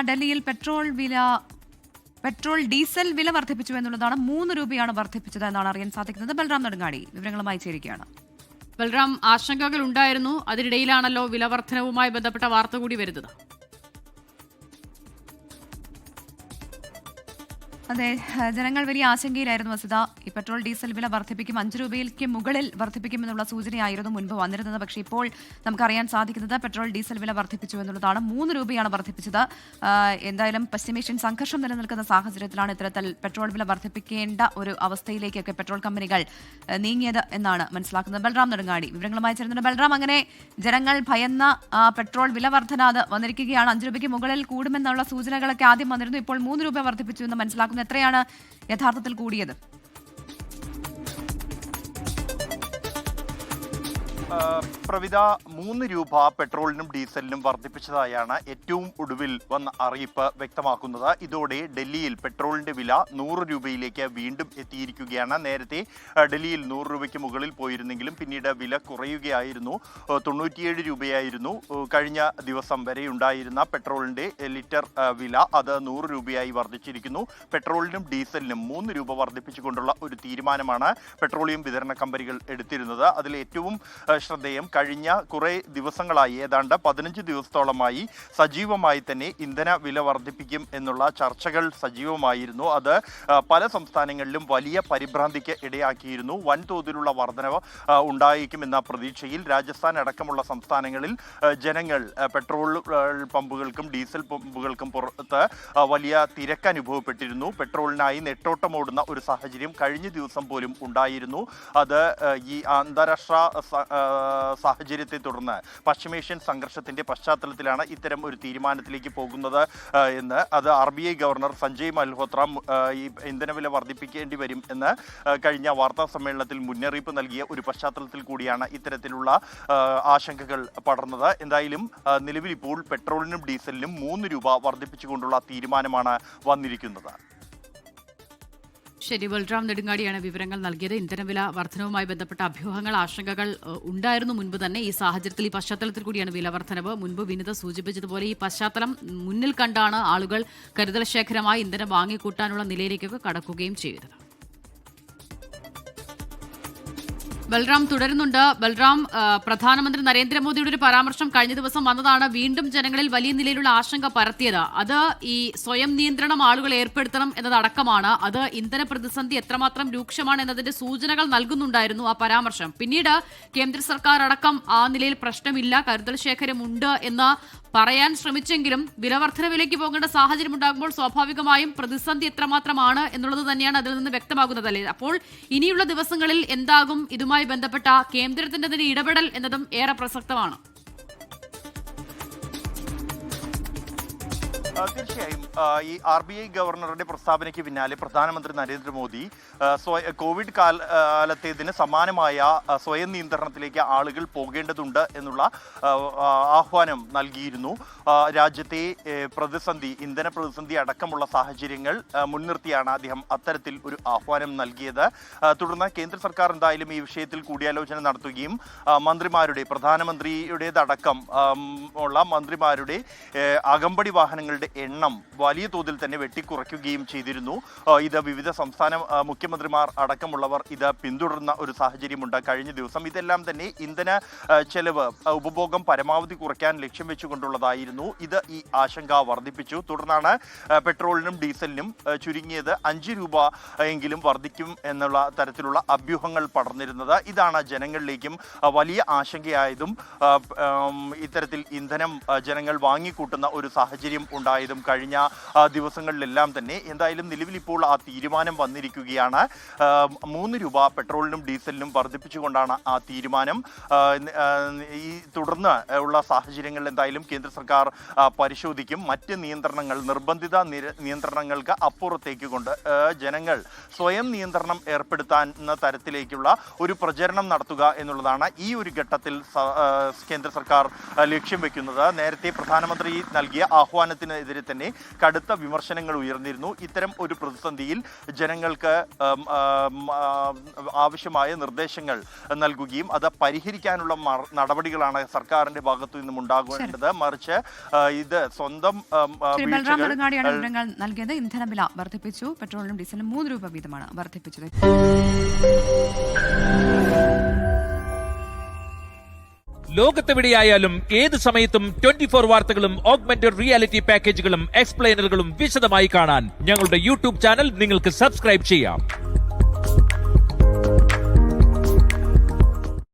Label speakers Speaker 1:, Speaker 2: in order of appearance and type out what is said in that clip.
Speaker 1: ഡൽഹിയിൽ petrol diesel വില വർദ്ധിപ്പിച്ചു എന്നുള്ളതാണ്. 3 രൂപയാണ് വർദ്ധിപ്പിച്ചത് എന്നാണ് അറിയാൻ സാധിക്കുന്നത്. ബൽറാം നെടുങ്ങാടി വിവരങ്ങളുമായി ചേരുകയാണ്.
Speaker 2: ബൽറാം, ആശങ്കകൾ ഉണ്ടായിരുന്നു. അതിനിടയിലാണല്ലോ വില വർധനവുമായി ബന്ധപ്പെട്ട വാർത്ത കൂടി വരുന്നത്.
Speaker 1: അതെ, ജനങ്ങൾ വലിയ ആശങ്കയിലായിരുന്നു വസുധ. ഈ പെട്രോൾ ഡീസൽ വില വർദ്ധിപ്പിക്കും, 5 രൂപയ്ക്ക് മുകളിൽ വർദ്ധിപ്പിക്കുമെന്നുള്ള സൂചനയായിരുന്നു മുൻപ് വന്നിരുന്നത്. പക്ഷേ ഇപ്പോൾ നമുക്കറിയാൻ സാധിക്കുന്നത് പെട്രോൾ ഡീസൽ വില വർദ്ധിപ്പിച്ചു എന്നുള്ളതാണ്. 3 രൂപയാണ് വർദ്ധിപ്പിച്ചത്. എന്തായാലും പശ്ചിമേഷ്യൻ സംഘർഷം നിലനിൽക്കുന്ന സാഹചര്യത്തിലാണ് ഇത്തരത്തിൽ പെട്രോൾ വില വർദ്ധിപ്പിക്കേണ്ട ഒരു അവസ്ഥയിലേക്കൊക്കെ പെട്രോൾ കമ്പനികൾ നീങ്ങിയത് എന്നാണ് മനസ്സിലാക്കുന്നത്. ബൽറാം നെടുങ്ങാടി വിവരങ്ങളുമായി ചേരുന്നുണ്ട്. ബൽറാം, അങ്ങനെ ജനങ്ങൾ ഭയന്ന പെട്രോൾ വില വർധന അത് വന്നിരിക്കുകയാണ്. 5 രൂപയ്ക്ക് മുകളിൽ കൂടുമെന്നുള്ള സൂചനകളൊക്കെ ആദ്യം വന്നിരുന്നു. ഇപ്പോൾ 3 രൂപ വർദ്ധിപ്പിച്ചു എന്ന് മനസ്സിലാക്കുന്നു. എത്രയാണ് യഥാർത്ഥത്തിൽ കൂടിയത്?
Speaker 3: പ്രവിത, 3 രൂപ പെട്രോളിനും ഡീസലിനും വർദ്ധിപ്പിച്ചതായാണ് ഏറ്റവും ഒടുവിൽ വന്ന അറിയിപ്പ് വ്യക്തമാക്കുന്നത്. ഇതോടെ ഡൽഹിയിൽ പെട്രോളിന്റെ വില 100 രൂപയിലേക്ക് വീണ്ടും എത്തിയിരിക്കുകയാണ്. നേരത്തെ ഡൽഹിയിൽ 100 രൂപയ്ക്ക് മുകളിൽ പോയിരുന്നെങ്കിലും പിന്നീട് വില കുറയുകയായിരുന്നു. 97 രൂപയായിരുന്നു കഴിഞ്ഞ ദിവസം വരെ ഉണ്ടായിരുന്ന പെട്രോളിന്റെ ലിറ്റർ വില. അത് 100 രൂപയായി വർദ്ധിച്ചിരിക്കുന്നു. പെട്രോളിനും ഡീസലിനും 3 രൂപ വർദ്ധിപ്പിച്ചുകൊണ്ടുള്ള ഒരു തീരുമാനമാണ് പെട്രോളിയം വിതരണ കമ്പനികൾ എടുത്തിരുന്നത്. അതിൽ ഏറ്റവും ശ്രദ്ധേയം, കഴിഞ്ഞ കുറേ ദിവസങ്ങളായി, ഏതാണ്ട് 15 ദിവസത്തോളമായി സജീവമായി തന്നെ ഇന്ധന വില വർദ്ധിപ്പിക്കും എന്നുള്ള ചർച്ചകൾ സജീവമായിരുന്നു. അത് പല സംസ്ഥാനങ്ങളിലും വലിയ പരിഭ്രാന്തിക്ക് ഇടയാക്കിയിരുന്നു. വൻതോതിലുള്ള വർധനവ് ഉണ്ടായേക്കുമെന്ന പ്രതീക്ഷയിൽ രാജസ്ഥാൻ അടക്കമുള്ള സംസ്ഥാനങ്ങളിൽ ജനങ്ങൾ പെട്രോൾ പമ്പുകൾക്കും ഡീസൽ പമ്പുകൾക്കും പുറത്ത് വലിയ തിരക്ക് അനുഭവപ്പെട്ടിരുന്നു. പെട്രോളിനായി നെട്ടോട്ടമോടുന്ന ഒരു സാഹചര്യം കഴിഞ്ഞ ദിവസം പോലും ഉണ്ടായിരുന്നു. അത് ഈ അന്താരാഷ്ട്ര സാഹചര്യത്തെ തുടർന്ന് പശ്ചിമേഷ്യൻ സംഘർഷത്തിന്റെ പശ്ചാത്തലത്തിലാണ് ഇത്തരം ഒരു തീരുമാനത്തിലേക്ക് പോകുന്നത് എന്ന് അത് RBI ഗവർണർ സഞ്ജയ് മൽഹോത്ര ഈ ഇന്ധനവില വർദ്ധിപ്പിക്കേണ്ടി വരും എന്ന് കഴിഞ്ഞ വാർത്താ സമ്മേളനത്തിൽ മുന്നറിയിപ്പ് നൽകിയ ഒരു പശ്ചാത്തലത്തിൽ കൂടിയാണ് ഇത്തരത്തിലുള്ള ആശങ്കകൾ പടർന്നത്. എന്തായാലും നിലവിൽ ഇപ്പോൾ പെട്രോളിനും ഡീസലിനും 3 രൂപ വർദ്ധിപ്പിച്ചുകൊണ്ടുള്ള തീരുമാനമാണ് വന്നിരിക്കുന്നത്.
Speaker 2: ശരി, ബൽറാം നെടുങ്ങാടിയാണ് വിവരങ്ങൾ നൽകിയത്. ഇന്ധനവില വർധനവുമായി ബന്ധപ്പെട്ട അഭ്യൂഹങ്ങൾ, ആശങ്കകൾ ഉണ്ടായിരുന്നു മുൻപ് തന്നെ. ഈ സാഹചര്യത്തിൽ, ഈ പശ്ചാത്തലത്തിൽ കൂടിയാണ് വില വർധനവ്. മുൻപ് വിനിത സൂചിപ്പിച്ചതുപോലെ ഈ പശ്ചാത്തലം മുന്നിൽ കണ്ടാണ് ആളുകൾ കരുതൽ ശേഖരമായി ഇന്ധനം വാങ്ങിക്കൂട്ടാനുള്ള നിലയിലേക്കൊക്കെ കടക്കുകയും ചെയ്തത്. ബൽറാം തുടരുന്നുണ്ട്. ബൽറാം, പ്രധാനമന്ത്രി നരേന്ദ്രമോദിയുടെ ഒരു പരാമർശം കഴിഞ്ഞ ദിവസം വന്നതാണ് വീണ്ടും ജനങ്ങളിൽ വലിയ നിലയിലുള്ള ആശങ്ക പരത്തിയത്. അത് ഈ സ്വയം നിയന്ത്രണം ആളുകൾ ഏർപ്പെടുത്തണം എന്നതടക്കമാണ്. അത് ഇന്ധന പ്രതിസന്ധി എത്രമാത്രം രൂക്ഷമാണ് എന്നതിന്റെ സൂചനകൾ നൽകുന്നുണ്ടായിരുന്നു ആ പരാമർശം. പിന്നീട് കേന്ദ്ര സർക്കാർ അടക്കം ആ നിലയിൽ പ്രശ്നമില്ല, കരുതൽ ശേഖരമുണ്ട് എന്ന് പറയാൻ ശ്രമിച്ചെങ്കിലും വിലവർദ്ധനവിലേക്ക് പോകേണ്ട സാഹചര്യം ഉണ്ടാകുമ്പോൾ സ്വാഭാവികമായും പ്രതിസന്ധി എത്രമാത്രമാണ് എന്നുള്ളത് തന്നെയാണ് അതിൽ നിന്ന് വ്യക്തമാകുന്നതല്ലേ. അപ്പോൾ ഇനിയുള്ള ദിവസങ്ങളിൽ എന്താകും ഇതുമായി ബന്ധപ്പെട്ട കേന്ദ്രത്തിന്റെ തന്നെ ഇടപെടൽ എന്നതും ഏറെ പ്രസക്തമാണ്.
Speaker 3: തീർച്ചയായും ഈ RBI ഗവർണറുടെ പ്രസ്താവനയ്ക്ക് പിന്നാലെ പ്രധാനമന്ത്രി നരേന്ദ്രമോദി കോവിഡ് കാലത്തേതിന് സമാനമായ സ്വയം നിയന്ത്രണത്തിലേക്ക് ആളുകൾ പോകേണ്ടതുണ്ട് എന്നുള്ള ആഹ്വാനം നൽകിയിരുന്നു. രാജ്യത്തെ പ്രതിസന്ധി, ഇന്ധന പ്രതിസന്ധി അടക്കമുള്ള സാഹചര്യങ്ങൾ മുൻനിർത്തിയാണ് അദ്ദേഹം അത്തരത്തിൽ ഒരു ആഹ്വാനം നൽകിയത്. തുടർന്ന് കേന്ദ്ര സർക്കാർ എന്തായാലും ഈ വിഷയത്തിൽ കൂടിയാലോചന നടത്തുകയും മന്ത്രിമാരുടെ, പ്രധാനമന്ത്രിയുടേതടക്കം ഉള്ള മന്ത്രിമാരുടെ അകമ്പടി വാഹനങ്ങളുടെ എണ്ണം വലിയ തോതിൽ തന്നെ വെട്ടിക്കുറയ്ക്കുകയും ചെയ്തിരുന്നു. ഇത് വിവിധ സംസ്ഥാന മുഖ്യമന്ത്രിമാർ അടക്കമുള്ളവർ ഇത് പിന്തുടർന്ന ഒരു സാഹചര്യമുണ്ട് കഴിഞ്ഞ ദിവസം. ഇതെല്ലാം തന്നെ ഇന്ധന ചെലവ്, ഉപഭോഗം പരമാവധി കുറയ്ക്കാൻ ലക്ഷ്യം വെച്ചുകൊണ്ടുള്ളതായിരുന്നു. ഇത് ഈ ആശങ്ക വർദ്ധിപ്പിച്ചു. തുടർന്നാണ് പെട്രോളിനും ഡീസലിനും ചുരുങ്ങിയത് 5 രൂപ എങ്കിലും വർദ്ധിക്കും എന്നുള്ള തരത്തിലുള്ള അഭ്യൂഹങ്ങൾ പടർന്നിരുന്നത്. ഇതാണ് ജനങ്ങളിലേക്കും വലിയ ആശങ്കയായതും ഇത്തരത്തിൽ ഇന്ധനം ജനങ്ങൾ വാങ്ങിക്കൂട്ടുന്ന ഒരു സാഹചര്യം ഉണ്ടായതും കഴിഞ്ഞ ദിവസങ്ങളിലെല്ലാം തന്നെ. എന്തായാലും നിലവിൽ ഇപ്പോൾ ആ തീരുമാനം വന്നിരിക്കുകയാണ്. 3 രൂപ പെട്രോളിനും ഡീസലിനും വർദ്ധിപ്പിച്ചുകൊണ്ടാണ് ആ തീരുമാനം. ഈ തുടർന്ന് ഉള്ള സാഹചര്യങ്ങളിൽ എന്തായാലും കേന്ദ്ര സർക്കാർ പരിശോധിക്കും. മറ്റ് നിയന്ത്രണങ്ങൾ, നിർബന്ധിത നിയന്ത്രണങ്ങൾക്ക് അപ്പുറത്തേക്ക് കൊണ്ട് ജനങ്ങൾ സ്വയം നിയന്ത്രണം ഏർപ്പെടുത്താവുന്ന തരത്തിലേക്കുള്ള ഒരു പ്രചരണം നടത്തുക എന്നുള്ളതാണ് ഈ ഒരു ഘട്ടത്തിൽ കേന്ദ്ര സർക്കാർ ലക്ഷ്യം വെക്കുന്നത്. നേരത്തെ പ്രധാനമന്ത്രി നൽകിയ ആഹ്വാനത്തിനെതിരെ സർക്കാരിനെതിരെ തന്നെ കടുത്ത വിമർശനങ്ങൾ ഉയർന്നിരുന്നു. ഇത്തരം ഒരു പ്രതിസന്ധിയിൽ ജനങ്ങൾക്ക് ആവശ്യമായ നിർദ്ദേശങ്ങൾ നൽകുകയും അത് പരിഹരിക്കാനുള്ള നടപടികളാണ് സർക്കാരിന്റെ ഭാഗത്തു നിന്നും ഉണ്ടാകേണ്ടത്. മറിച്ച് ഇത് സ്വന്തം
Speaker 1: വിവരങ്ങൾ നൽകിയത്. ഇന്ധനവില വർദ്ധിപ്പിച്ചു. പെട്രോളിനും ഡീസലിനും 3 രൂപ വീതമാണ് വർദ്ധിപ്പിച്ചത്.
Speaker 4: ലോകത്തെവിടെയായാലും ഏത് സമയത്തും 24 വാർത്തകളും ഓഗ്മെന്റഡ് റിയാലിറ്റി പാക്കേജുകളും എക്സ്പ്ലെയിനറുകളും വിശദമായി കാണാൻ ഞങ്ങളുടെ യൂട്യൂബ് ചാനൽ നിങ്ങൾക്ക് സബ്സ്ക്രൈബ് ചെയ്യാം.